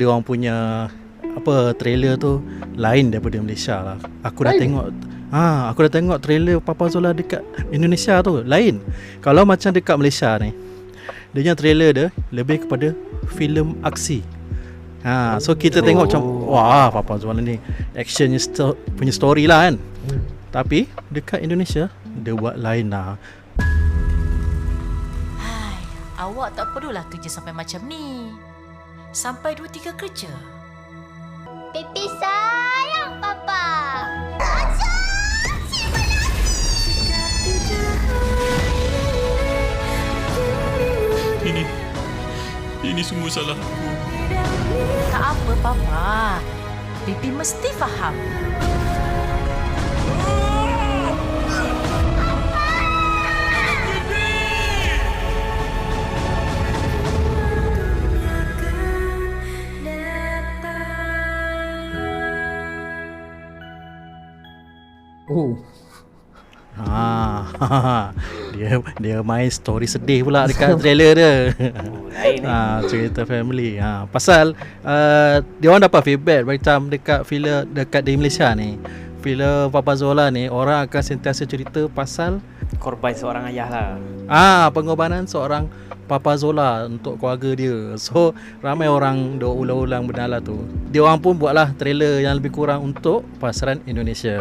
Dia orang punya trailer tu lain daripada Malaysia lah. Aku dah tengok trailer Papa Zola dekat Indonesia tu lain. Kalau macam dekat Malaysia ni, dia punya trailer dia lebih kepada filem aksi. So kita tengok macam wah, Papa Zola ni actionnya punya story lah kan. Tapi dekat Indonesia dia buat lain lah. Hai, awak tak perlulah kerja sampai macam ni. Sampai 2-3 kerja. Pipi sayang Papa. Ini semua salah aku. Tak apa, Papa. Pipi mesti faham. Oh, Dia main story sedih pula dekat trailer dia. lain ni. Cerita family. Pasal dia orang dapat feedback macam dekat filem dekat di Malaysia ni. Filem Papa Zola ni orang akan sentiasa cerita pasal Korban seorang ayah lah. pengorbanan seorang Papa Zola untuk keluarga dia. So ramai orang duk ulang-ulang benda lah tu. Dia orang pun buatlah trailer yang lebih kurang untuk pasaran Indonesia.